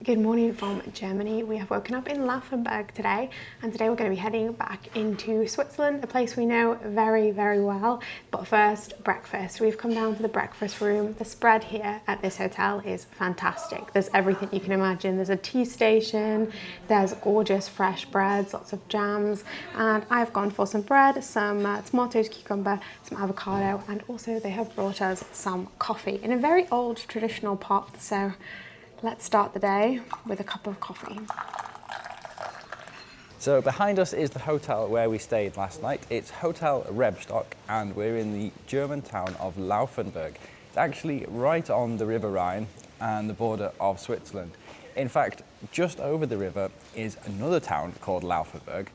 Good morning from Germany. We have woken up in Laufenburg today, and today we're going to be heading back into Switzerland, a place we know very, very well. But first, breakfast. We've come down to the breakfast room. The spread here at this hotel is fantastic. There's everything you can imagine. There's a tea station, there's gorgeous fresh breads, lots of jams, and I've gone for some bread, some tomatoes, cucumber, some avocado, and also they have brought us some coffee in a very old traditional pot. So let's start the day with a cup of coffee. So behind us is the hotel where we stayed last night. It's Hotel Rebstock, and we're in the German town of Laufenburg. It's actually right on the River Rhine and the border of Switzerland. In fact, just over the river is another town called Laufenburg,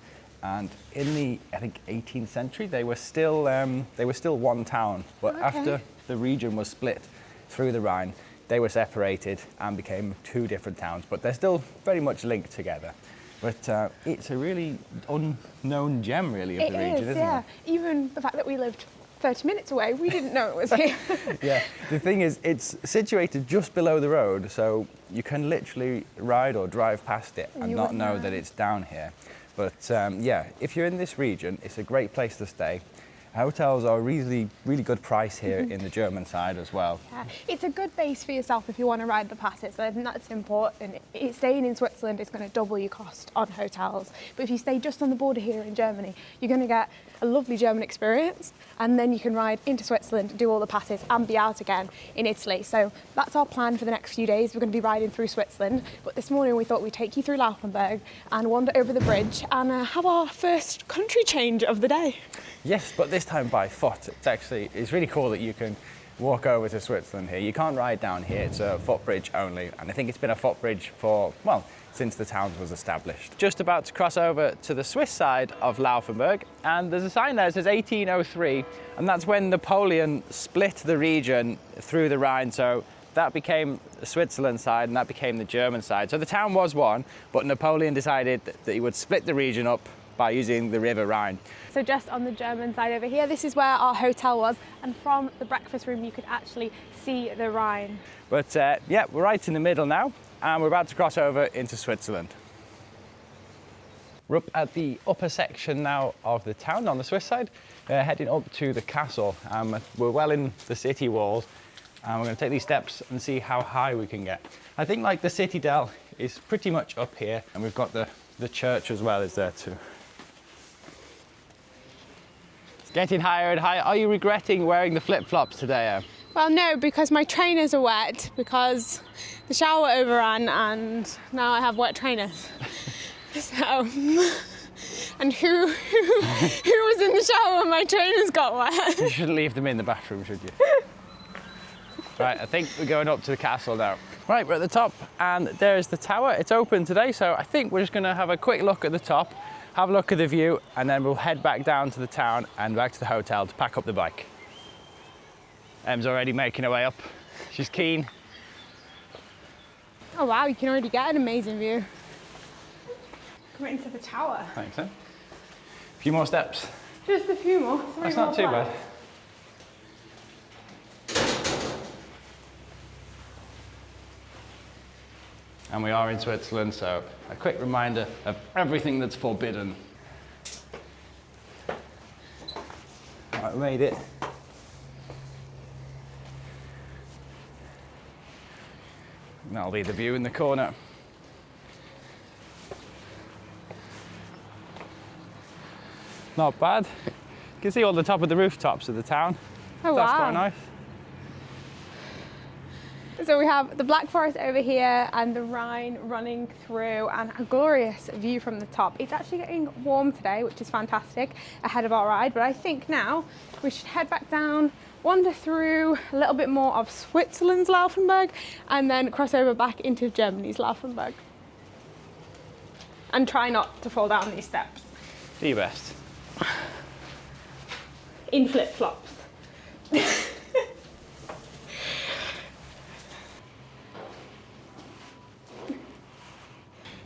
and in the, I think, 18th century, they were still one town. But after the region was split through the Rhine, they were separated and became two different towns, but they're still very much linked together. But it's a really unknown gem, really, of the region, isn't it? Even the fact that we lived 30 minutes away, we didn't know it was here. Yeah, the thing is, it's situated just below the road, so you can literally ride or drive past it and not know that it's down here. But yeah, if you're in this region, it's a great place to stay. Hotels are really good price here in the German side as well. Yeah, it's a good base for yourself if you want to ride the passes. I think that's important. Staying in Switzerland is going to double your cost on hotels. But if you stay just on the border here in Germany, you're going to get a lovely German experience, and then you can ride into Switzerland, do all the passes and be out again in Italy. So that's our plan for the next few days. We're going to be riding through Switzerland, but this morning we thought we'd take you through Laufenburg and wander over the bridge and have our first country change of the day. Yes, but this time by foot. It's really cool that you can walk over to Switzerland here. You can't ride down here, it's a footbridge only, and I think it's been a footbridge for, well, since the town was established. Just about to cross over to the Swiss side of Laufenburg, and there's a sign there that says 1803, and that's when Napoleon split the region through the Rhine, so that became the Switzerland side and that became the German side. So the town was one, but Napoleon decided that he would split the region up by using the River Rhine. So just on the German side over here, this is where our hotel was, and from the breakfast room you could actually see the Rhine. But yeah, we're right in the middle now, and we're about to cross over into Switzerland. We're up at the upper section now of the town on the Swiss side, heading up to the castle. We're well in the city walls, and we're going to take these steps and see how high we can get. I think like the citadel is pretty much up here, and we've got the church as well is there too. Getting higher and higher. Are you regretting wearing the flip-flops today, Em? Well, no, because my trainers are wet, because the shower overran and now I have wet trainers. So, and who was in the shower when my trainers got wet? You shouldn't leave them in the bathroom, should you? Right, I think we're going up to the castle now. Right, we're at the top, and there's the tower. It's open today, so I think we're just going to have a quick look at the top, have a look at the view, and then we'll head back down to the town and back to the hotel to pack up the bike. Em's already making her way up. She's keen. Oh wow, you can already get an amazing view. Coming into the tower. Thanks, Em. A few more steps. Just a few more. That's not too bad. And we are in Switzerland, so a quick reminder of everything that's forbidden. Right, we made it. And that'll be the view in the corner. Not bad. You can see all the top of the rooftops of the town. Oh, that's wow. quite nice. So we have the Black Forest over here and the Rhine running through, and a glorious view from the top. It's actually getting warm today, which is fantastic ahead of our ride, but I think now we should head back down, wander through a little bit more of Switzerland's Laufenburg, and then cross over back into Germany's Laufenburg. And try not to fall down these steps. Do your best. In flip-flops.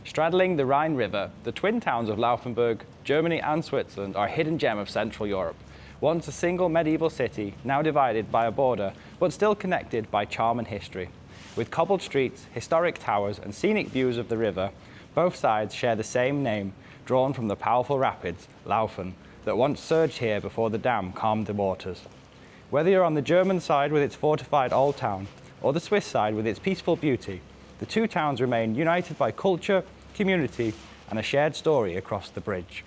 Straddling the Rhine River, the twin towns of Laufenburg, Germany and Switzerland are a hidden gem of Central Europe. Once a single medieval city, now divided by a border, but still connected by charm and history. With cobbled streets, historic towers, and scenic views of the river, both sides share the same name, drawn from the powerful rapids, Laufen, that once surged here before the dam calmed the waters. Whether you're on the German side with its fortified old town, or the Swiss side with its peaceful beauty, the two towns remain united by culture, community, and a shared story across the bridge.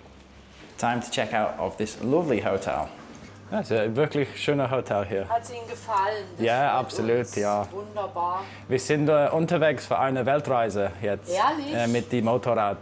Time to check out of this lovely hotel. Das ist ein wirklich schöner Hotel hier. Hat es Ihnen gefallen? Ja, absolut, ja. Wunderbar. Wir sind unterwegs für eine Weltreise jetzt. Ehrlich? Mit dem Motorrad.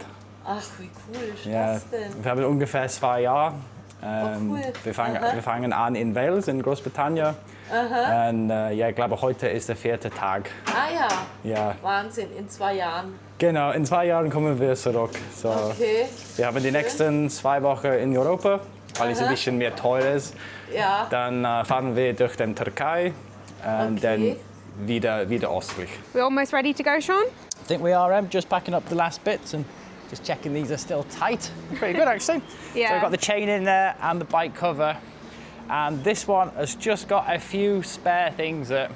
Ach, wie cool ist Ja, das denn? wir haben ungefähr 2 Jahre. Cool. Wir fangen an in Wales, in Großbritannien. Und ja, ich glaube, heute ist der 4. Tag. Ah ja. Ja, Wahnsinn, in 2 Jahren. genau, in 2 Jahren kommen wir zurück. So, Okay. wir haben die nächsten 2 Wochen in Europa, weil es ein bisschen mehr teuer ist. Ja. Dann fahren wir durch die Türkei und Okay. dann wieder östlich. We're almost ready to go, Sean? I think we are, just packing up the last bits and just checking these are still tight. Pretty good, actually. Yeah. So we've got the chain in there and the bike cover. And this one has just got a few spare things that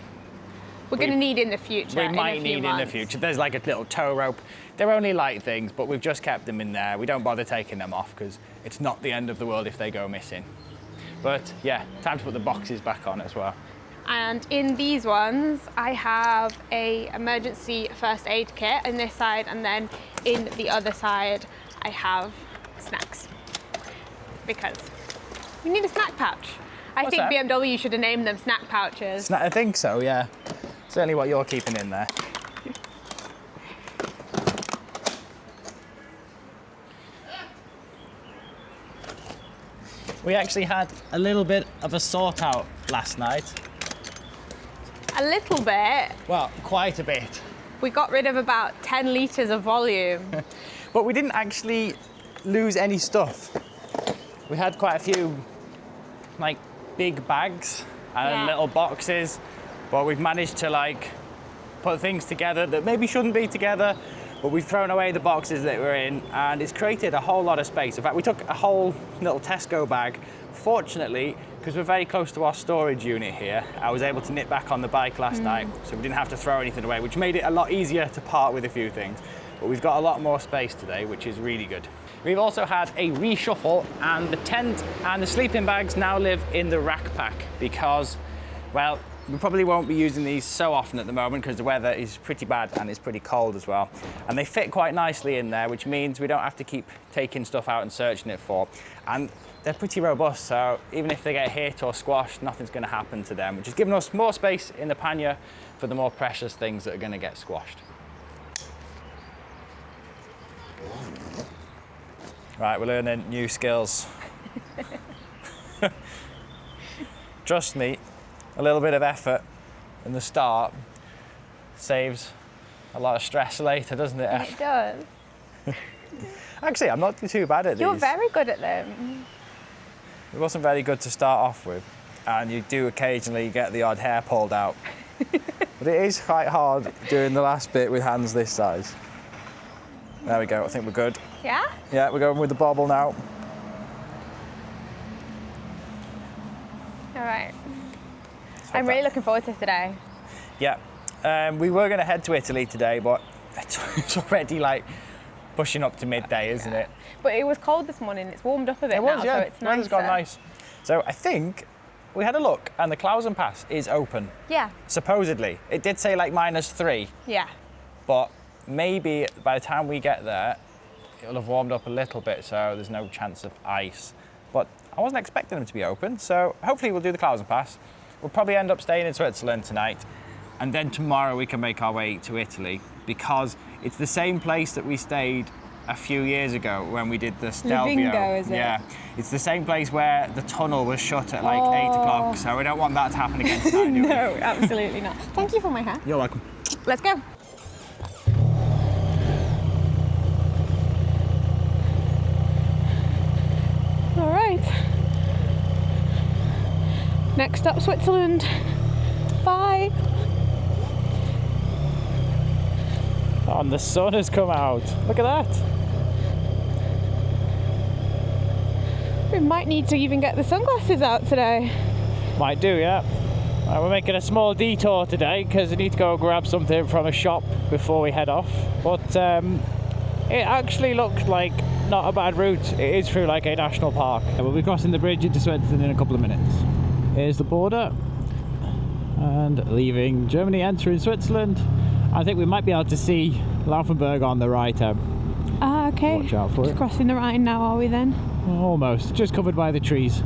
We're going to need in the future. we might need in the months. future. There's like a little tow rope. They're only light things, but we've just kept them in there. We don't bother taking them off because it's not the end of the world if they go missing. But yeah, time to put the boxes back on as well. And in these ones, I have a emergency first aid kit in this side, and then in the other side, I have snacks. Because you need a snack pouch. I What's think that? BMW should have named them snack pouches. I think so, yeah. Certainly what you're keeping in there. We actually had a little bit of a sort out last night. A little bit. Well, quite a bit. We got rid of about 10 litres of volume. But we didn't actually lose any stuff. We had quite a few like big bags and Yeah. little boxes, but we've managed to like put things together that maybe shouldn't be together, but we've thrown away the boxes that we're in, and it's created a whole lot of space. In fact, we took a whole little Tesco bag. Fortunately, because we're very close to our storage unit here, I was able to nip back on the bike last night, so we didn't have to throw anything away, which made it a lot easier to part with a few things. But we've got a lot more space today, which is really good. We've also had a reshuffle, and the tent and the sleeping bags now live in the rack pack because, well, we probably won't be using these so often at the moment because the weather is pretty bad and it's pretty cold as well. And they fit quite nicely in there, which means we don't have to keep taking stuff out and searching it for. And they're pretty robust, so even if they get hit or squashed, nothing's going to happen to them, which is giving us more space in the pannier for the more precious things that are going to get squashed. Right, we're learning new skills. Trust me, a little bit of effort in the start saves a lot of stress later, doesn't it? It does. Actually, I'm not too bad at You're these. very good at them. It wasn't very good to start off with, and you do occasionally get the odd hair pulled out. But it is quite hard doing the last bit with hands this size. There we go, I think we're good. Yeah? Yeah, we're going with the bobble now. All right. I'm really looking forward to today. Yeah, we were going to head to Italy today, but it's already like pushing up to midday, isn't it? But it was cold this morning. It's warmed up a bit It now, was, yeah. so it's The weather's nicer. got nice. So I think we had a look, and the Klausen Pass is open. Yeah, Supposedly, it did say like -3, yeah. but maybe by the time we get there, it'll have warmed up a little bit, so there's no chance of ice. But I wasn't expecting them to be open, so hopefully we'll do the Klausen Pass. We'll probably end up staying in Switzerland tonight, and then tomorrow we can make our way to Italy, because it's the same place that we stayed a few years ago when we did the Stelvio. Livingo, is it? Yeah, it's the same place where the tunnel was shut at like 8 o'clock, so we don't want that to happen again tonight, do we? No, absolutely not. Thank you for my hair. You're welcome. Let's go. All right. Next stop, Switzerland. Bye. Oh, and the sun has come out. Look at that. We might need to even get the sunglasses out today. Might do, yeah. Right, we're making a small detour today because we need to go grab something from a shop before we head off. But it actually looked like not a bad route. It is through like a national park. We'll be crossing the bridge into Switzerland in a couple of minutes. Here's the border. And leaving Germany, entering Switzerland. I think we might be able to see Laufenburg on the right. Okay. Watch out for Just it. crossing the Rhine now, are we then? Almost. Just covered by the trees.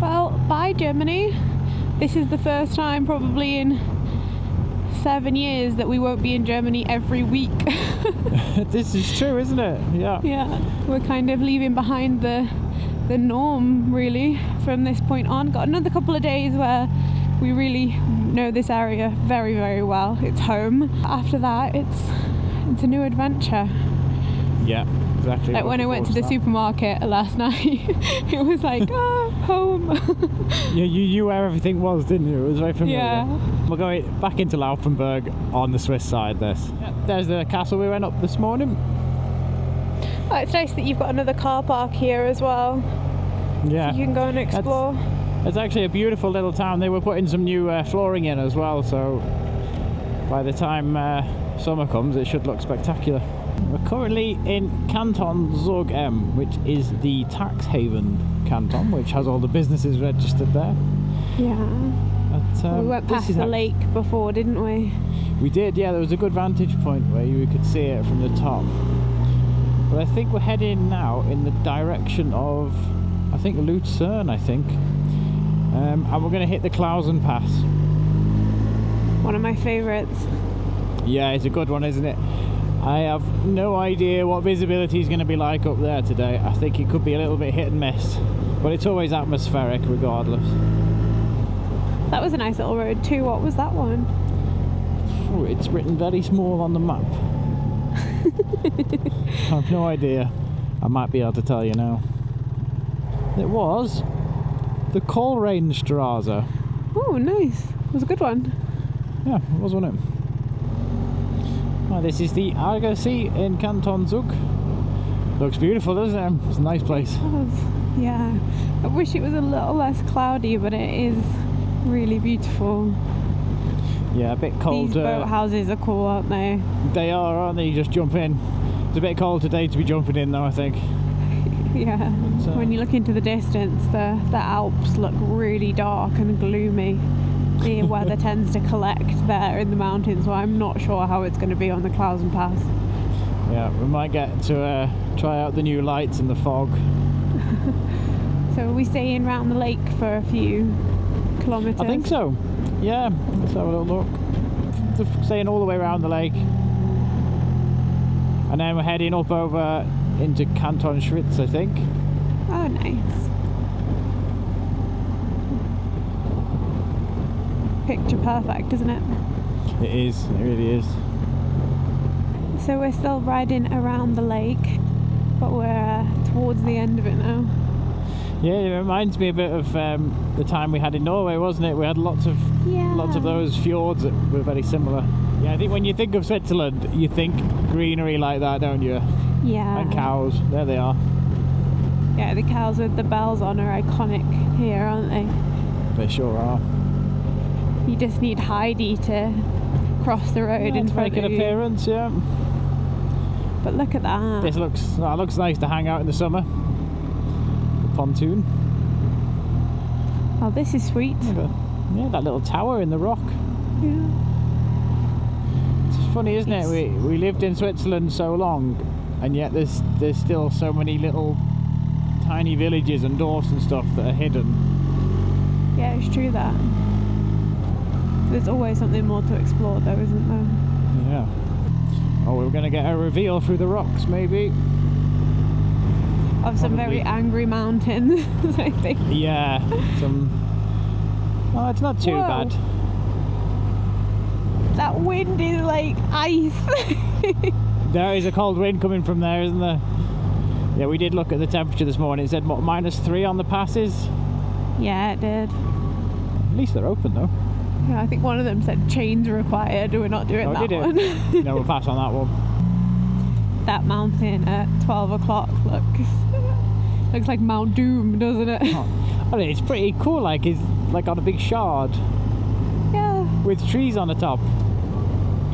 Well, bye Germany. This is the first time probably in 7 years that we won't be in Germany every week. This is true, isn't it? Yeah. Yeah, we're kind of leaving behind the norm really from this point on. Got another couple of days where we really know this area very, very well. It's home. After that, it's a new adventure. Yeah, exactly. Like when I went to the supermarket last night, it was like, home. Yeah, you knew where everything was, didn't you? It was very familiar. Yeah. We're going back into Laufenburg on the Swiss side. There's the castle we went up this morning. Oh, it's nice that you've got another car park here as well. Yeah. So you can go and explore. It's actually a beautiful little town. They were putting some new flooring in as well, so by the time summer comes, it should look spectacular. We're currently in Canton Zug M, which is the tax haven canton, which has all the businesses registered there. Yeah. But, We went past the lake before, didn't we? We did, yeah. There was a good vantage point where you could see it from the top. But I think we're heading now in the direction of, I think, Lucerne, I think. And we're going to hit the Klausen Pass. One of my favourites. Yeah, it's a good one, isn't it? I have no idea what visibility is going to be like up there today. I think it could be a little bit hit and miss, but it's always atmospheric regardless. That was a nice little road too. What was that one? Oh, it's written very small on the map. I have no idea. I might be able to tell you now. It was the Kohlreinstraße. Oh, nice. It was a good one. Yeah, it was, wasn't it? Well, this is the Argersee in Canton Zug. Looks beautiful, doesn't it? It's a nice place. It was. Yeah. I wish it was a little less cloudy, but it is really beautiful. Yeah, a bit cold. These boathouses are cool, aren't they? They are, aren't they? You just jump in. It's a bit cold today to be jumping in though, I think. Yeah. So, when you look into the distance, the Alps look really dark and gloomy. The weather tends to collect there in the mountains, so I'm not sure how it's going to be on the Klausen Pass. yeah, we might get to try out the new lights in the fog. So are we staying around the lake for a few kilometres? I think so. Yeah, let's have a little look. Staying all the way around the lake. And then we're heading up over into Canton Schwyz, I think. Oh, nice. Picture perfect, isn't it? It is, it really is. So we're still riding around the lake, but we're towards the end of it now. Yeah, it reminds me a bit of the time we had in Norway, wasn't it? We had lots of those fjords that were very similar. Yeah, I think when you think of Switzerland, you think greenery like that, don't you? Yeah. And cows, there they are. Yeah, the cows with the bells on are iconic here, aren't they? They sure are. You just need Heidi to cross the road in to front make an of you. appearance, yeah. But look at that. This looks nice to hang out in the summer. The pontoon. Oh, this is sweet. Yeah, that little tower in the rock. Yeah. It's funny, isn't it? We lived in Switzerland so long, and yet there's still so many little tiny villages and dwarfs and stuff that are hidden. Yeah, it's true that. There's always something more to explore though, isn't there? Yeah. Oh, we're going to get a reveal through the rocks, maybe. Of some very angry mountains, I think. Yeah. Oh, it's not too Whoa. bad. That wind is like ice. There is a cold wind coming from there, isn't there? Yeah, we did look at the temperature this morning. It said, what, -3 on the passes? Yeah, it did. At least they're open, though. Yeah, I think one of them said chains required. We're not doing that did one. it? No, we'll pass on that one. That mountain at 12 o'clock looks like Mount Doom, doesn't it? Oh, I mean, it's pretty cool, like it's like on a big shard Yeah. with trees on the top.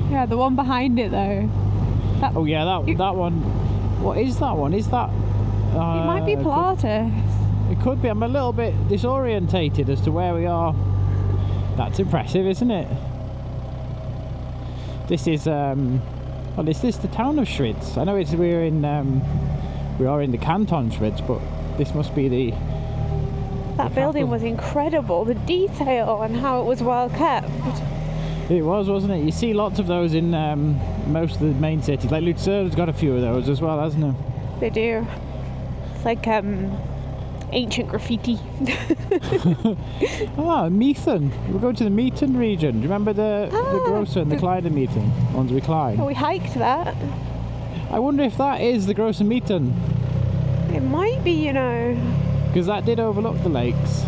Yeah, the one behind it though. Oh yeah, that one. What is that one? Is that? It might be Pilatus. It could be. I'm a little bit disorientated as to where we are. That's impressive, isn't it? This is well, is this the town of Schwyz? I know we are in the canton Schwyz, but this must be the. That building was incredible. The detail and how it was well kept. It was, wasn't it? You see lots of those in most of the main cities. Like Lucerne's got a few of those as well, hasn't it? They do. It's like ancient graffiti. Ah, Meaton. We're going to the Meaton region. Do you remember the Grossen and the Kleine Meaton? Ones we climbed. We hiked that. I wonder if that is the Grossen Meaton. It might be, you know. Because that did overlook the lakes.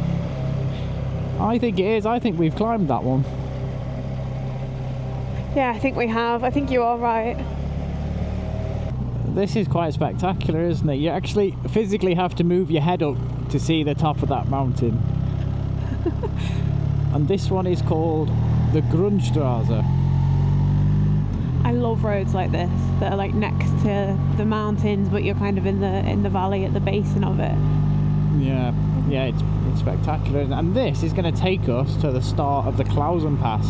I think it is. I think we've climbed that one. Yeah, I think we have. I think you are right. This is quite spectacular, isn't it? You actually physically have to move your head up to see the top of that mountain. And this one is called the Grundstrasse. I love roads like this that are like next to the mountains, but you're kind of in the valley at the basin of it. Yeah, it's spectacular. And this is going to take us to the start of the Klausen Pass.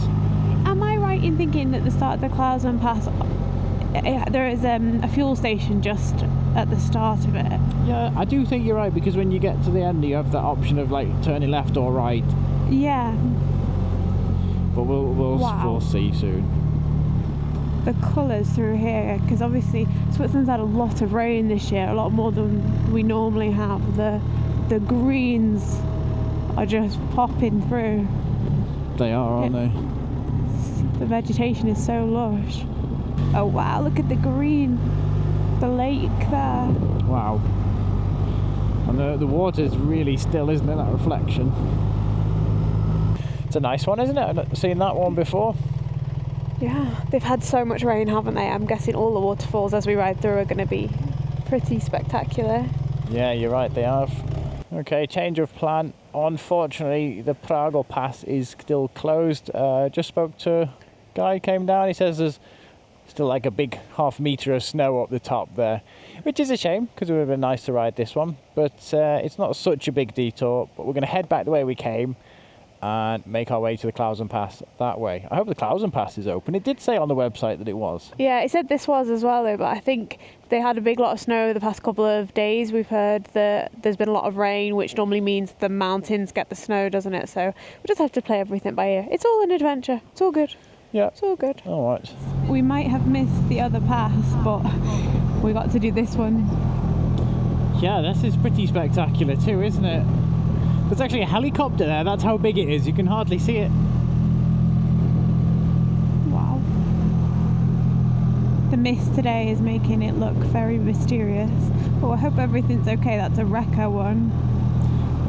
Am I right in thinking that the start of the Klausen Pass, there is a fuel station just at the start of it? Yeah, I do think you're right, because when you get to the end you have that option of like turning left or right. Yeah. But we'll see soon. The colours through here, because obviously Switzerland's had a lot of rain this year, a lot more than we normally have. The greens are just popping through. They are, aren't they? The vegetation is so lush. Oh wow, look at the green, the lake there. Wow. And the water's really still, isn't it, that reflection? It's a nice one, isn't it? I've not seen that one before. Yeah, they've had so much rain, haven't they? I'm guessing all the waterfalls as we ride through are going to be pretty spectacular. Yeah, you're right, they have. Okay, change of plan. Unfortunately, the Prago Pass is still closed. Just spoke to a guy, came down, he says there's still like a big half metre of snow up the top there, which is a shame, because it would have been nice to ride this one. But it's not such a big detour, but we're going to head back the way we came and make our way to the Klausen Pass that way. I hope the Klausen Pass is open. It did say on the website that it was. Yeah, it said this was as well though, but I think they had a big lot of snow the past couple of days. We've heard that there's been a lot of rain, which normally means the mountains get the snow, doesn't it? So we just have to play everything by ear. It's all an adventure. It's all good. Yeah. It's all good. All right. We might have missed the other pass, but we got to do this one. Yeah, this is pretty spectacular too, isn't it? There's actually a helicopter there, that's how big it is. You can hardly see it. Wow. The mist today is making it look very mysterious. But I hope everything's okay. That's a wrecker one.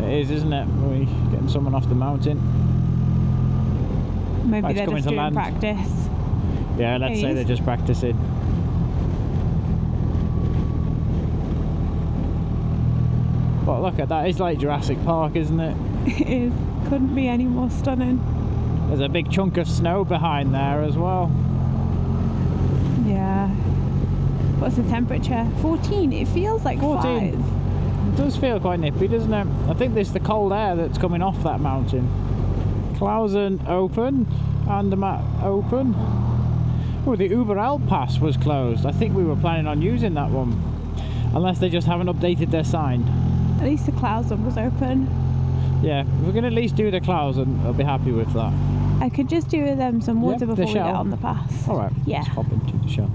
It is, isn't it? We're getting someone off the mountain. Maybe they're just doing practice. Yeah, let's say they're just practicing. But look at that, it's like Jurassic Park, isn't it? It is. Couldn't be any more stunning. There's a big chunk of snow behind there as well. Yeah. What's the temperature? 14. It feels like 14. 5. It does feel quite nippy, doesn't it? I think there's the cold air that's coming off that mountain. Klausen open, Andermatt open. Oh, the Alps Pass was closed. I think we were planning on using that one. Unless they just haven't updated their sign. At least the Klausen was open. Yeah, if we're going to at least do the Klausen, I'll be happy with that. I could just do them some water before we get Shell. on the pass. Alright, Yeah. let's hop into the shell.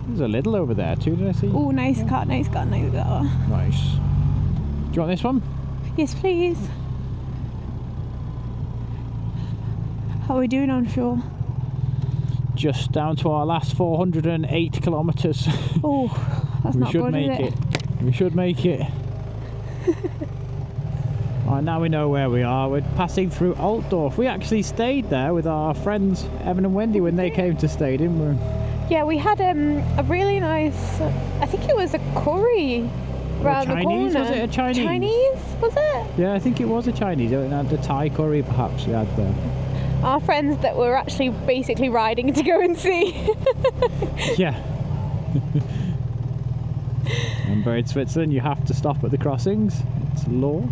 There's a little over there too, did I see? Oh, nice car, nice car, nice car. Nice. Do you want this one? Yes, please. How are we doing on fuel? Just down to our last 408 kilometres. Oh, that's not good, is it? We should make it. Right, now we know where we are. We're passing through Altdorf. We actually stayed there with our friends Evan and Wendy when they came to stay, didn't we? Yeah, we had a really nice, I think it was a curry round the Chinese? corner. Was it a Chinese? Chinese, was it? Yeah, I think it was a Chinese. It had the Thai curry perhaps we had there. Our friends that were actually basically riding to go and see. Yeah. Remember, in Switzerland you have to stop at the crossings. It's law.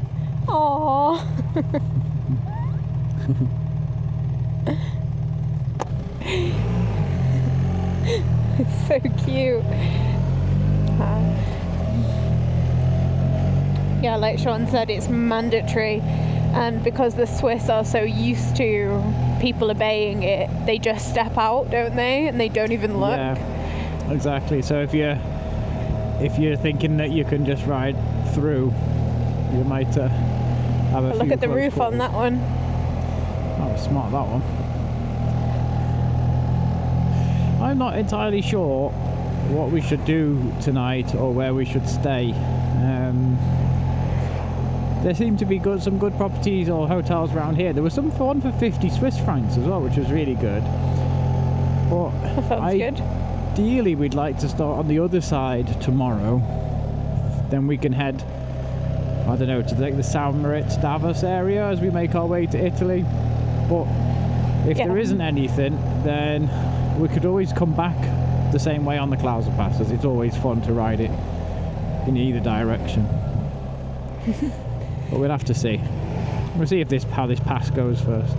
Aww. It's so cute. Yeah, like Sean said, it's mandatory, and because the Swiss are so used to people obeying it, they just step out, don't they? And they don't even look. Yeah, exactly. So if you're thinking that you can just ride through, you might have a Look at the roof on that one. Oh, smart, that one. I'm not entirely sure what we should do tonight or where we should stay. There seem to be some good properties or hotels around here. There was some for one for 50 Swiss francs as well, which was really good. But That sounds good. ideally we'd like to start on the other side tomorrow. Then we can head, I don't know, to like the San Moritz Davos area as we make our way to Italy. But if there isn't anything, then we could always come back the same way on the Klausen Pass, as it's always fun to ride it in either direction. But we'll have to see. We'll see how this pass goes first.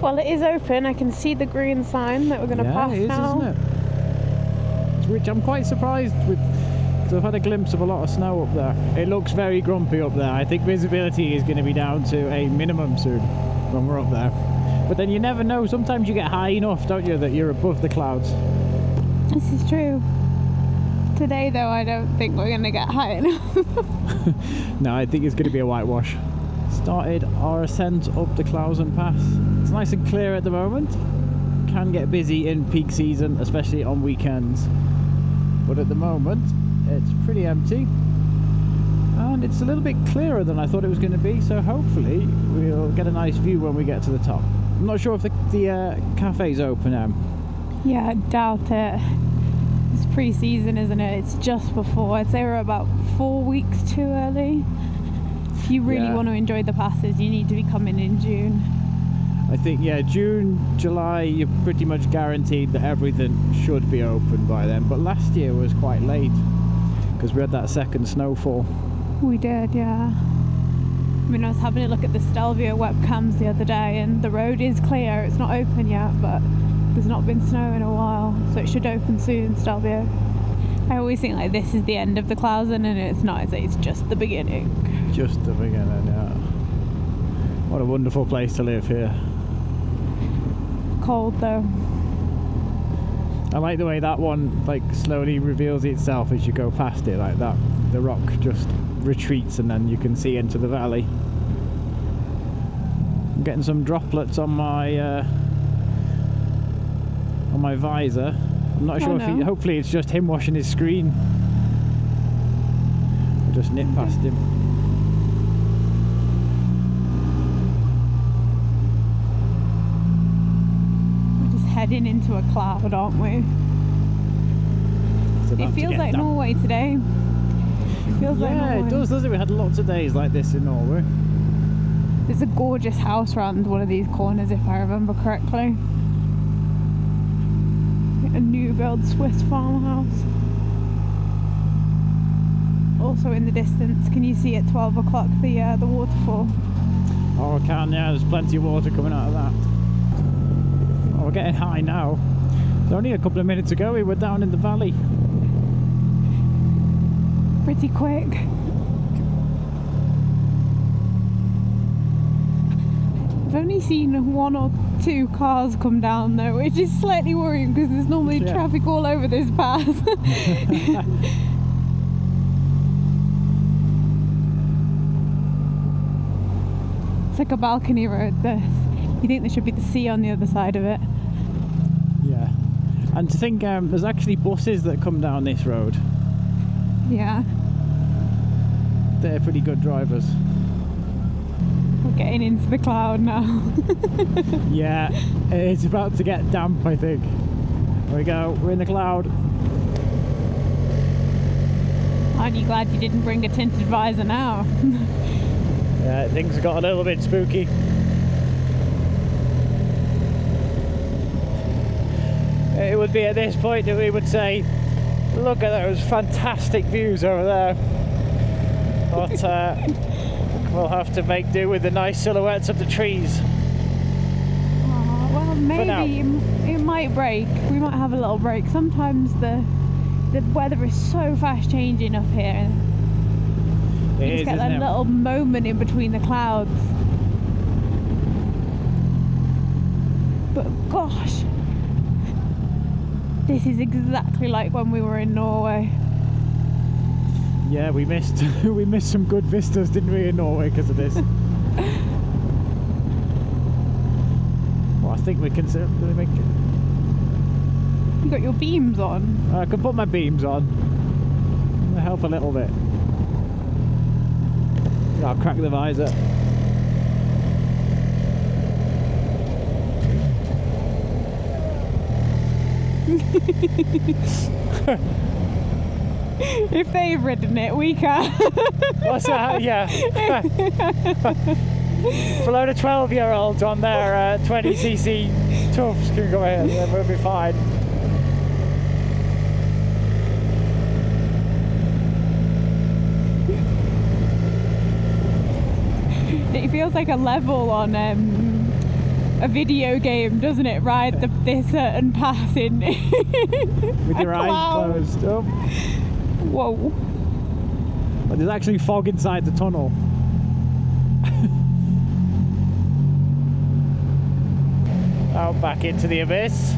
Well, it is open. I can see the green sign that we're going to pass it is, now. isn't it? Which I'm quite surprised with, because I've had a glimpse of a lot of snow up there. It looks very grumpy up there. I think visibility is going to be down to a minimum soon when we're up there. But then you never know. Sometimes you get high enough, don't you, that you're above the clouds. This is true. Today, though, I don't think we're going to get high enough. No, I think it's going to be a whitewash. Started our ascent up the Klausen Pass. It's nice and clear at the moment. Can get busy in peak season, especially on weekends. But at the moment, it's pretty empty. And it's a little bit clearer than I thought it was going to be, so hopefully we'll get a nice view when we get to the top. I'm not sure if the cafe's open now. Yeah, I doubt it. It's pre-season, isn't it? It's just before. I'd say we're about 4 weeks too early. If you really want to enjoy the passes, you need to be coming in June. I think, yeah, June, July, you're pretty much guaranteed that everything should be open by then. But last year was quite late because we had that second snowfall. We did, yeah. I mean, I was having a look at the Stelvio webcams the other day, and the road is clear. It's not open yet, but there's not been snow in a while, so it should open soon, Stelvio. I always think like this is the end of the Klausen, and it's not. It's just the beginning. Just the beginning, yeah. What a wonderful place to live here. Cold though. I like the way that one like slowly reveals itself as you go past it like that. The rock just retreats and then you can see into the valley. I'm getting some droplets on my visor. I'm not sure if hopefully it's just him washing his screen. I'll just nip past him. We're just heading into a cloud, aren't we? It feels like Norway today. It feels like Norway. Yeah, it does, doesn't it? We had lots of days like this in Norway. There's a gorgeous house around one of these corners, if I remember correctly. A new build Swiss farmhouse. Also in the distance, can you see at 12 o'clock the waterfall? Oh, I can, yeah, there's plenty of water coming out of that. Oh, we're getting high now. So only a couple of minutes ago we were down in the valley. Pretty quick. I've only seen 1 or 2 cars come down though, which is slightly worrying because there's normally traffic all over this pass. It's like a balcony road, this. You think there should be the sea on the other side of it. Yeah. And to think there's actually buses that come down this road. Yeah. They're pretty good drivers. We're getting into the cloud now. Yeah, it's about to get damp, I think. There we go, we're in the cloud. Aren't you glad you didn't bring a tinted visor now? Yeah, things got a little bit spooky. It would be at this point that we would say, look at those fantastic views over there. But we'll have to make do with the nice silhouettes of the trees. Oh, well, maybe it might break. We might have a little break. Sometimes the weather is so fast changing up here. You just get that little moment in between the clouds. But gosh, this is exactly like when we were in Norway. Yeah, we missed some good vistas, didn't we, in Norway because of this? Well, I think we can certainly make it. You got your beams on? I can put my beams on. It'll help a little bit. I'll crack the visor. If they've ridden it, we can. What's that? Yeah. For a load of 12-year-olds on their 20cc toughs can go ahead, then we'll be fine. It feels like a level on a video game, doesn't it? Ride this certain pass in with your eyes closed. Oh. Whoa. But there's actually fog inside the tunnel. Out back into the abyss.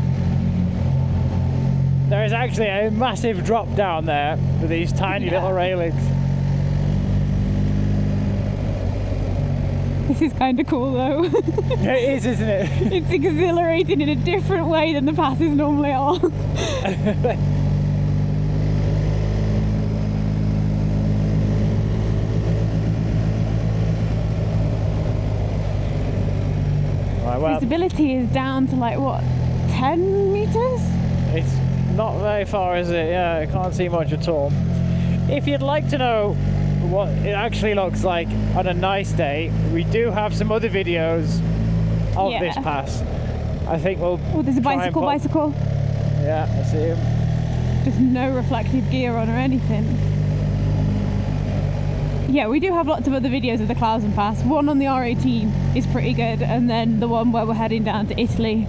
There is actually a massive drop down there with these tiny little railings. This is kind of cool though. It is, isn't it? It's exhilarating in a different way than the passes normally are. Right, well, visibility is down to like what, 10 meters? It's not very far, is it? Yeah, I can't see much at all. If you'd like to know what it actually looks like on a nice day, we do have some other videos of this pass. I think we'll. Oh, there's a bicycle. Yeah, I see him. Just no reflective gear on or anything. Yeah, we do have lots of other videos of the Klausen Pass. One on the R18 is pretty good, and then the one where we're heading down to Italy.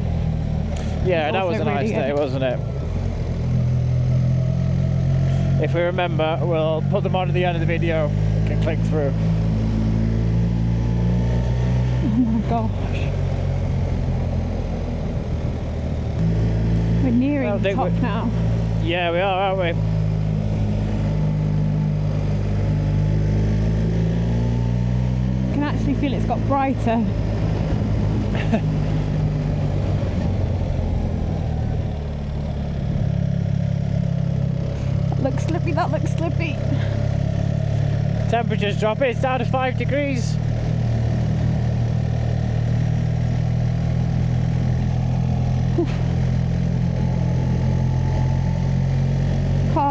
Yeah, that was a nice day, wasn't it? If we remember, we'll put them on at the end of the video. You can click through. Oh my gosh. We're nearing the top now. Yeah, we are, aren't we? I can actually feel it's got brighter. That looks slippy. Temperature's dropping, it's down to 5 degrees.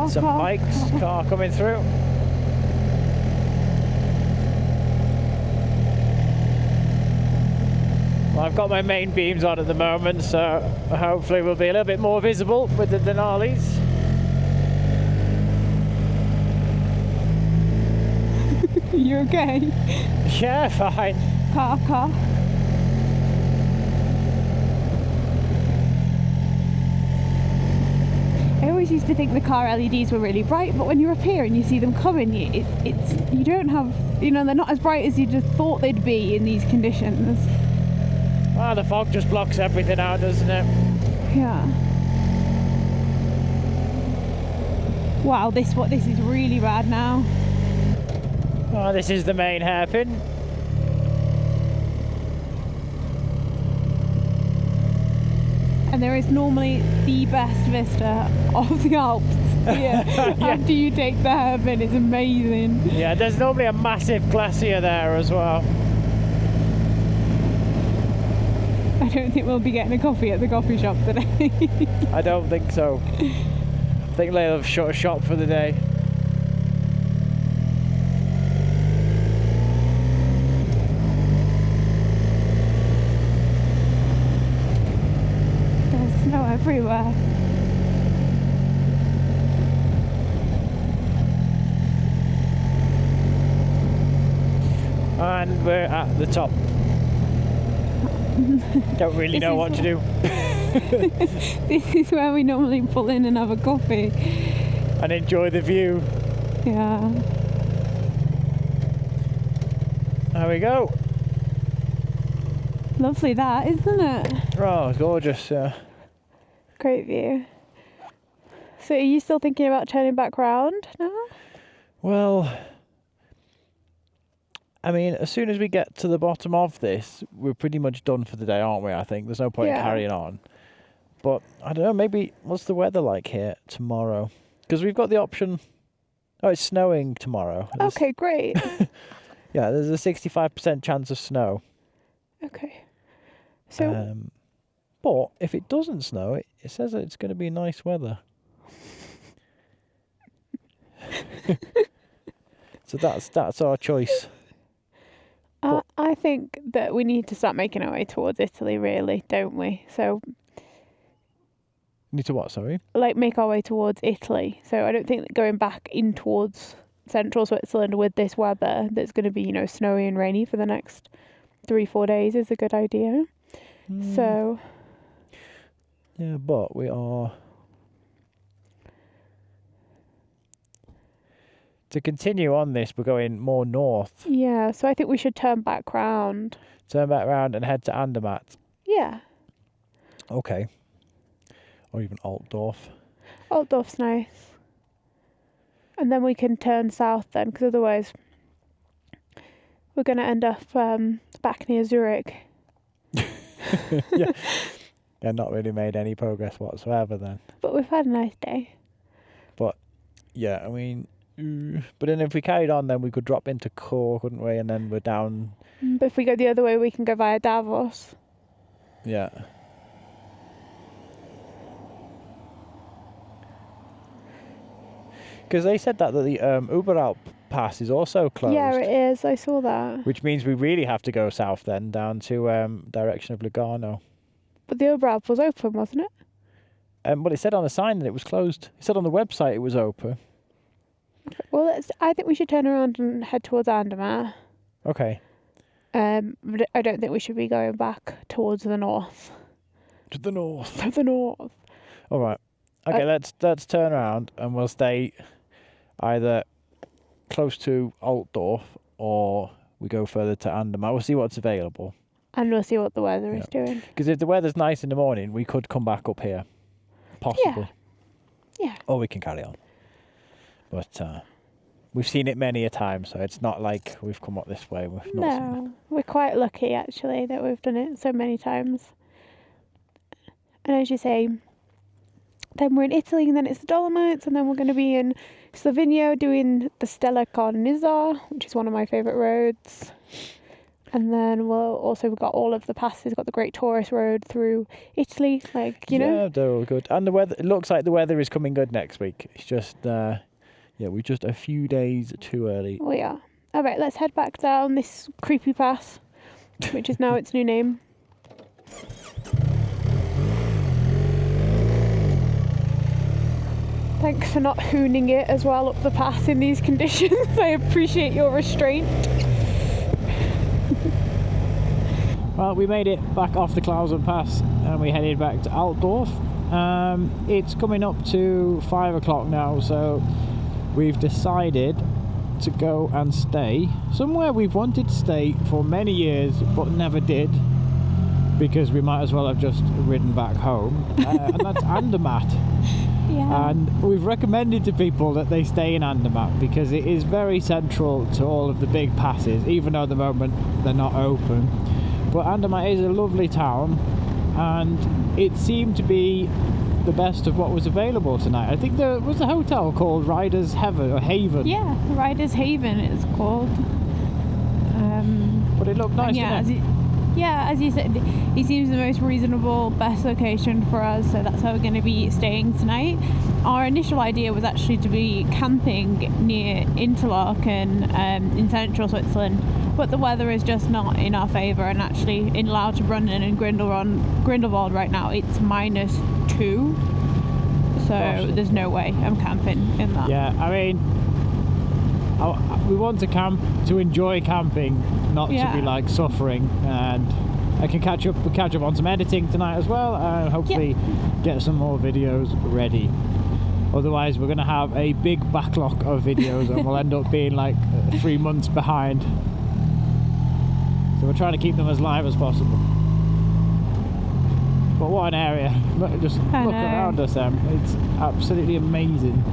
Some bikes, car coming through. Well, I've got my main beams on at the moment, so hopefully we'll be a little bit more visible with the Denali's. You okay? Yeah, fine. Car. I always used to think the car LEDs were really bright, but when you're up here and you see them coming, you don't have, you know, they're not as bright as you just thought they'd be in these conditions. Well, the fog just blocks everything out, doesn't it? Yeah. Wow, this is really bad now. Oh, this is the main hairpin. And there is normally the best vista of the Alps here. Yeah. After you take the hairpin, it's amazing. Yeah, there's normally a massive glacier there as well. I don't think we'll be getting a coffee at the coffee shop today. I don't think so. I think they'll have shut shop for the day. everywhere. And we're at the top. Don't really know what to do. This is where we normally pull in and have a coffee. And enjoy the view. Yeah. There we go. Lovely that, isn't it? Oh, gorgeous. Great view. So are you still thinking about turning back round now? Well, I mean, as soon as we get to the bottom of this, we're pretty much done for the day, aren't we? I think there's no point in carrying on. But I don't know, maybe what's the weather like here tomorrow? Because we've got the option. Oh, it's snowing tomorrow. Okay, great. Yeah, there's a 65% chance of snow. Okay. So but if it doesn't snow, it says that it's going to be nice weather. So that's our choice. I think that we need to start making our way towards Italy, really, don't we? So Need to what, sorry? like make our way towards Italy. So I don't think that going back in towards central Switzerland with this weather that's going to be, snowy and rainy for the next 3-4 days is a good idea. So yeah, but we are to continue on this. We're going more north. yeah, so I think we should turn back round. Turn back round and head to Andermatt. Yeah, Okay. Or even Altdorf. Altdorf's nice. And then we can turn south then, because otherwise we're going to end up back near Zurich. Yeah. Yeah, not really made any progress whatsoever then. But we've had a nice day. But yeah, I mean, but then if we carried on, then we could drop into Cork, couldn't we? And then we're down. But if we go the other way, we can go via Davos. Yeah. Because they said that the Alps Pass is also closed. Yeah, it is. I saw that. Which means we really have to go south then, down to direction of Lugano. But the Oberalp was open, wasn't it? But it said on the sign that it was closed. It said on the website it was open. Well, I think we should turn around and head towards Andermatt. Okay. But I don't think we should be going back towards the north. To the north. To the north. All right. Okay, let's turn around and we'll stay either close to Altdorf or we go further to Andermatt. We'll see what's available. And we'll see what the weather is doing. Because if the weather's nice in the morning, we could come back up here. Possibly. Yeah. Or we can carry on. But we've seen it many a time, so it's not like we've come up this way. We've not seen it. We're quite lucky, actually, that we've done it so many times. And as you say, then we're in Italy, and then it's the Dolomites, and then we're going to be in Slovenia doing the Stella Cornizza, which is one of my favourite roads. And then we've got all of the passes. We've got the Great Tourist Road through Italy, know. Yeah, they're all good. And the weather, it looks like the weather is coming good next week. It's just, we're just a few days too early. We are. All right, let's head back down this creepy pass, which is now its new name. Thanks for not hooning it as well up the pass in these conditions. I appreciate your restraint. Well, we made it back off the Klausen Pass and we headed back to Altdorf. It's coming up to 5 o'clock now, so we've decided to go and stay somewhere we've wanted to stay for many years but never did, because we might as well have just ridden back home, and that's Andermatt. Yeah. And we've recommended to people that they stay in Andermatt because it is very central to all of the big passes, even though at the moment they're not open. But Andermatt is a lovely town, and it seemed to be the best of what was available tonight. I think there was a hotel called Riders Haven, or Haven. Yeah, Riders Haven it's called. But it looked nice, yeah, didn't it? As you said, it seems the most reasonable, best location for us, so that's how we're going to be staying tonight. Our initial idea was actually to be camping near Interlaken in central Switzerland, but the weather is just not in our favour, and actually in Lauterbrunnen and Grindelwald right now it's minus 2. So Gosh. there's no way I'm camping in that. Yeah, I mean, we want to camp to enjoy camping, not to be like suffering. And I can catch up on some editing tonight as well, and hopefully get some more videos ready. Otherwise, we're going to have a big backlog of videos, and we'll end up being like 3 months behind. So we're trying to keep them as live as possible. But what an area! Just look around us, Em. It's absolutely amazing.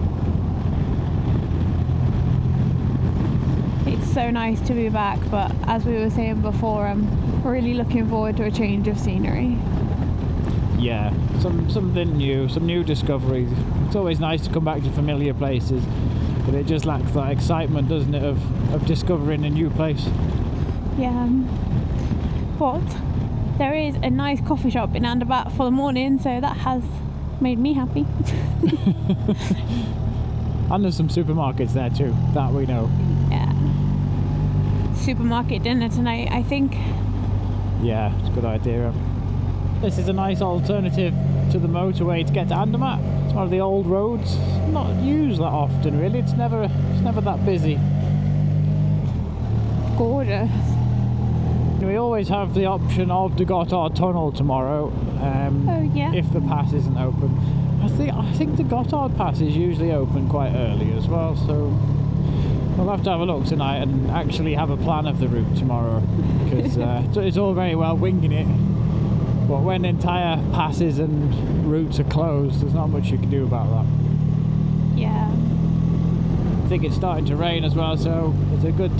It's so nice to be back, but as we were saying before, I'm really looking forward to a change of scenery. Yeah, something new, some new discoveries. It's always nice to come back to familiar places, but it just lacks that excitement, doesn't it, of discovering a new place. Yeah, but there is a nice coffee shop in Andermatt for the morning, so that has made me happy. And there's some supermarkets there too, that we know. Yeah. Supermarket dinner tonight, I think. Yeah, it's a good idea. This is a nice alternative to the motorway to get to Andermatt. It's one of the old roads, not used that often really. It's never that busy. Gorgeous. We always have the option of the Gotthard Tunnel tomorrow, if the pass isn't open. I think the Gotthard Pass is usually open quite early as well, so we'll have to have a look tonight and actually have a plan of the route tomorrow, because it's all very well winging it, but when entire passes and routes are closed, there's not much you can do about that. Yeah. I think it's starting to rain as well, so it's a good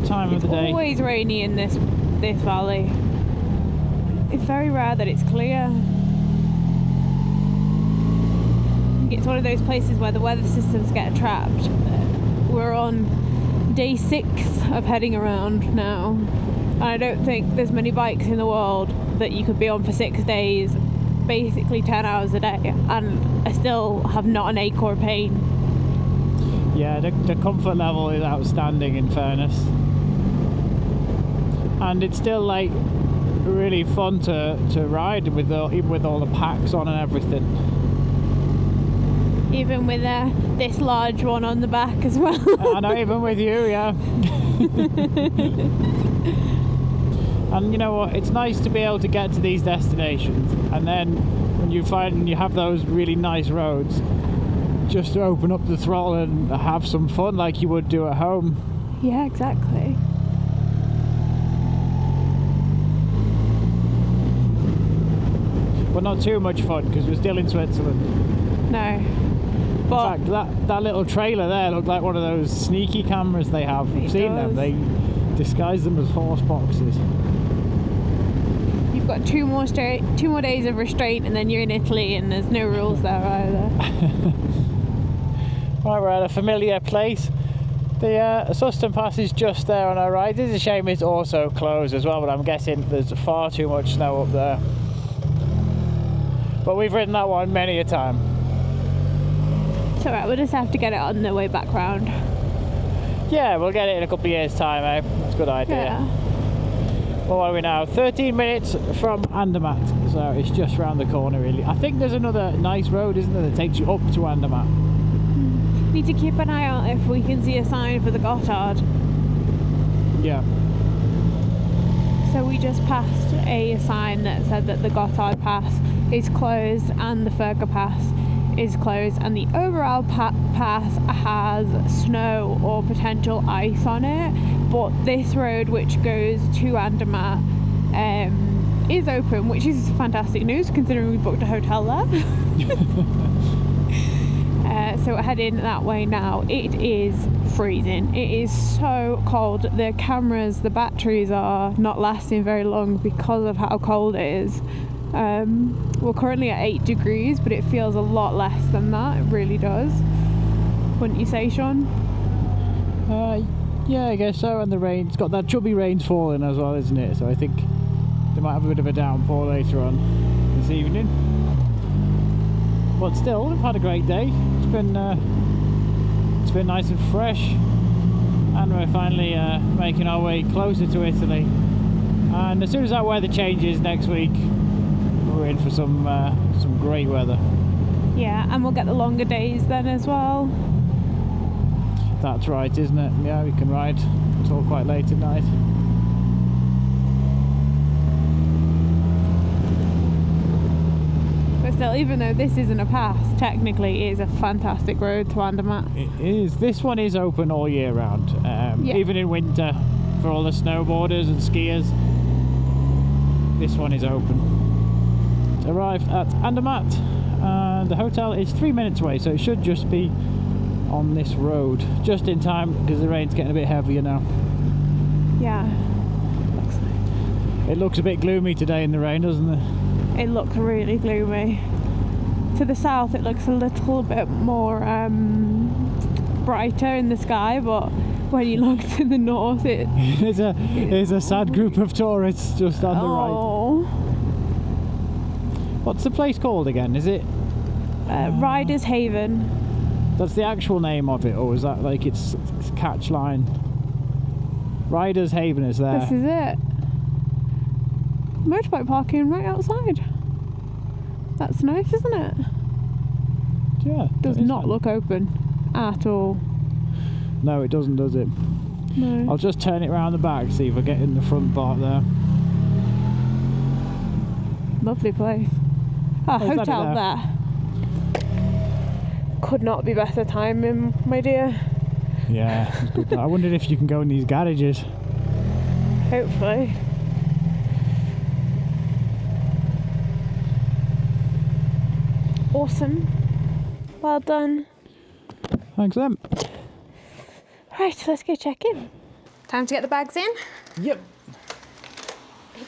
time of the day. It's always rainy in this valley. It's very rare that it's clear. It's one of those places where the weather systems get trapped. We're on day 6 of heading around now, and I don't think there's many bikes in the world that you could be on for 6 days, basically 10 hours a day, and I still have not an ache or a pain. Yeah, the comfort level is outstanding, in fairness, and it's still like really fun to ride even with all the packs on and everything. Even with this large one on the back as well. I know, even with you, yeah. And you know what, it's nice to be able to get to these destinations, and then when you have those really nice roads, just to open up the throttle and have some fun like you would do at home. Yeah, exactly. But not too much fun, because we're still in Switzerland. No. But in fact, that little trailer there looked like one of those sneaky cameras they have. You've seen them, they disguise them as horse boxes. You've got 2 more days of restraint, and then you're in Italy, and there's no rules there either. Right, we're at a familiar place. The Klausen Pass is just there on our right. It's a shame it's also closed as well, but I'm guessing there's far too much snow up there. But we've ridden that one many a time. It's alright, we'll just have to get it on the way back round. Yeah, we'll get it in a couple of years' time, eh? That's a good idea. Yeah. Well, what are we now? 13 minutes from Andermatt, so it's just round the corner really. I think there's another nice road, isn't there, that takes you up to Andermatt. Need to keep an eye out if we can see a sign for the Gotthard. Yeah. So we just passed a sign that said that the Gotthard Pass is closed and the Furka Pass is closed, and the overall pass has snow or potential ice on it, but this road which goes to Andermatt is open, which is fantastic news considering we booked a hotel there. So we're heading that way now. It is freezing. It is so cold. The cameras, the batteries are not lasting very long because of how cold it is. We're currently at 8 degrees, but it feels a lot less than that. It really does. Wouldn't you say, Sean? Yeah, I guess so. And the rain, it's got that chubby rain's falling as well, isn't it? So I think they might have a bit of a downpour later on this evening. But still, we've had a great day. It's been nice and fresh, and we're finally making our way closer to Italy. And as soon as that weather changes next week, we're in for some some great weather. Yeah, and we'll get the longer days then as well. That's right, isn't it? Yeah, we can ride until quite late at night. But still, even though this isn't a pass, technically it is a fantastic road to Andermatt. It is. This one is open all year round, Yeah. even in winter for all the snowboarders and skiers. This one is open. Arrived at Andermatt, and the hotel is 3 minutes away, so it should just be on this road, just in time because the rain's getting a bit heavier now. Yeah. It looks a bit gloomy today in the rain, doesn't it? It looks really gloomy. To the south it looks a little bit more brighter in the sky, but when you look to the north it... There's a sad group of tourists just on the right. Oh. What's the place called again? Is it? Riders Haven. That's the actual name of it, or is that like its catch line? Riders Haven is there. This is it. Motorbike parking right outside. That's nice, isn't it? Yeah. Does not look open at all. No, it doesn't, does it? No. I'll just turn it round the back, see if I get in the front part there. Lovely place. Oh, is that it hotel there? there. Could not be better timing, my dear. Yeah, it's good. I wondered if you can go in these garages. Hopefully. Awesome. Well done. Thanks, then. Right, let's go check in. Time to get the bags in. Yep.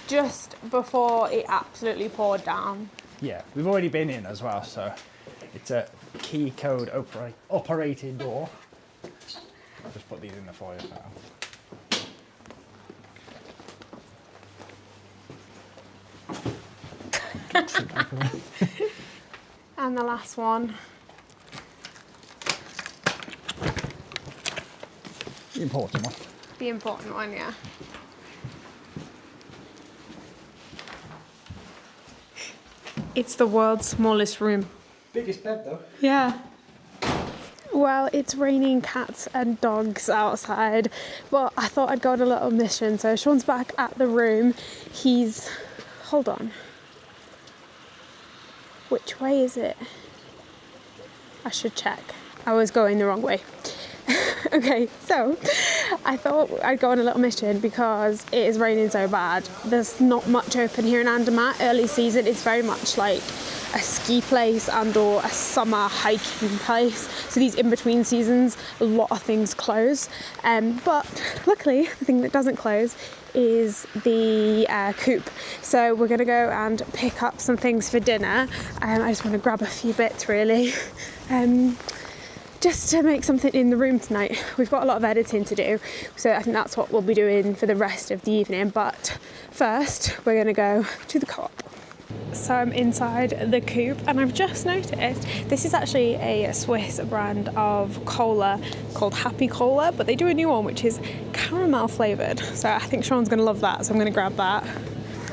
Just before it absolutely poured down. Yeah, we've already been in as well, so it's a key code operated door. I'll just put these in the foyer now. And the last one. The important one. The important one, yeah. It's the world's smallest room. Biggest bed though. Yeah. Well, it's raining cats and dogs outside, but I thought I'd go on a little mission. So Sean's back at the room. Hold on. Which way is it? I should check. I was going the wrong way. Okay, so I thought I'd go on a little mission because it is raining so bad. There's not much open here in Andermatt. Early season, it's very much like a ski place and or a summer hiking place. So these in-between seasons, a lot of things close. But luckily, the thing that doesn't close is the coop. So we're gonna go and pick up some things for dinner. I just want to grab a few bits really. Just to make something in the room tonight. We've got a lot of editing to do, so I think that's what we'll be doing for the rest of the evening. But first, we're going to go to the co-op. So I'm inside the coop, and I've just noticed this is actually a Swiss brand of cola called Happy Cola, but they do a new one which is caramel flavoured. So I think Sean's going to love that, so I'm going to grab that.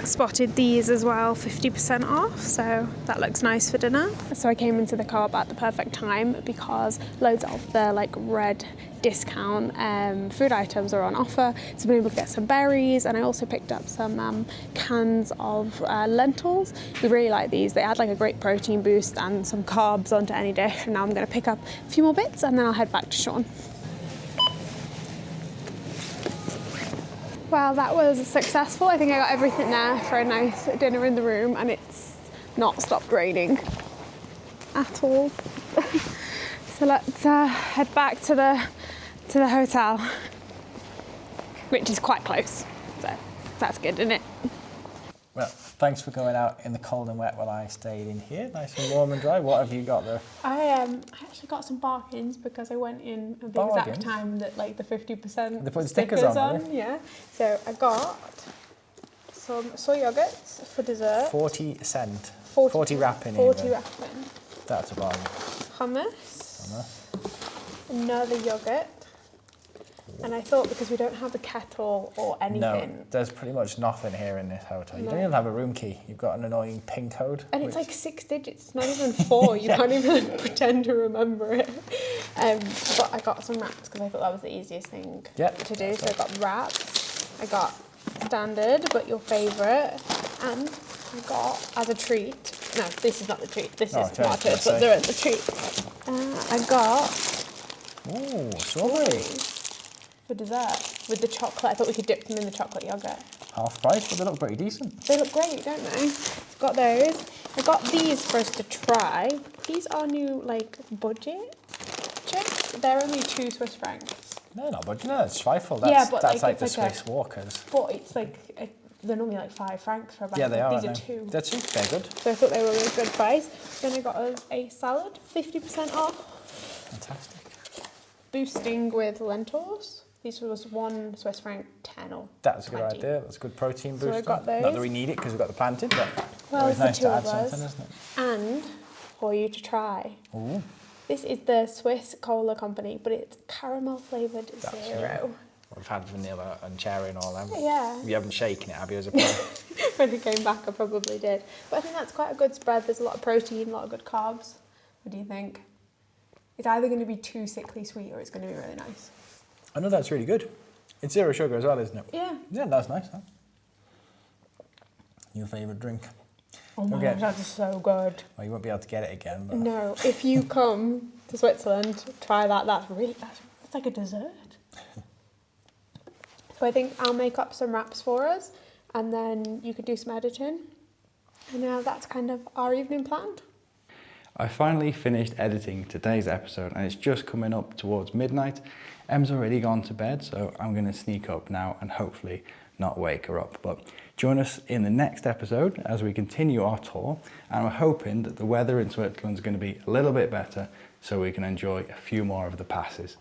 Spotted these as well, 50% off, so that looks nice for dinner. So I came into the co-op at the perfect time because loads of the like red discount food items are on offer. So I've been able to get some berries, and I also picked up some cans of lentils. We really like these. They add like a great protein boost and some carbs onto any dish. And now I'm going to pick up a few more bits and then I'll head back to Sean. Well, that was successful. I think I got everything there for a nice dinner in the room, and it's not stopped raining at all. So let's head back to the hotel, which is quite close. So that's good, isn't it? Well, thanks for going out in the cold and wet while I stayed in here. Nice and warm and dry. What have you got there? I actually got some bargains because I went in at the exact time that like the 50% They put stickers on, yeah. So I got some soy yogurts for dessert. 40 cent. 40 40 wrapping. 40 even. wrapping. That's a bargain. Hummus. Another yogurt. And I thought because we don't have a kettle or anything. No, there's pretty much nothing here in this hotel. You don't even have a room key. You've got an annoying PIN code. And it's like 6 digits, not even 4. You can't even pretend to remember it. But I got some wraps because I thought that was the easiest thing to do. So I got wraps, I got standard, but your favourite, and I got as a treat. No, this is not the treat. This is tomatoes, but they're at the treat. I got strawberries for dessert with the chocolate. I thought we could dip them in the chocolate yogurt. Half price, but they look pretty decent. They look great, don't they? Got those. I got these for us to try. These are new, like, budget chips. They're only 2 Swiss francs. No, not budget. No, it's Zweifel. That's like the it's like Swiss Walkers. But it's like they're normally like 5 francs for a bag. Yeah, they are. These are 2. They're cheap. They're good. So I thought they were a really good price. Then I got us a salad, 50% off. Fantastic. Boosting with lentils. These was 1 Swiss franc 10 or That's a 20. good idea. That's a good protein booster. So I got those. Not that we need it because we've got the plantain, but Well, always it's nice the 2 to add of us. something, isn't it? And for you to try. Ooh. This is the Swiss Cola Company, but it's caramel flavoured zero. We've had vanilla and cherry and all that. Yeah. You haven't shaken it, have you, as a pro? When it came back, I probably did. But I think that's quite a good spread. There's a lot of protein, a lot of good carbs. What do you think? It's either going to be too sickly sweet or it's going to be really nice. I know that's really good. It's 0 sugar as well, isn't it? Yeah. Yeah, that's nice, huh? Your favourite drink? Oh my gosh, that's so good. Well, you won't be able to get it again. But No, if you come to Switzerland, try that. That's like a dessert. So I think I'll make up some wraps for us and then you could do some editing. And now that's kind of our evening planned. I finally finished editing today's episode and it's just coming up towards midnight. Em's already gone to bed, so I'm going to sneak up now and hopefully not wake her up. But join us in the next episode as we continue our tour, and we're hoping that the weather in Switzerland is going to be a little bit better so we can enjoy a few more of the passes.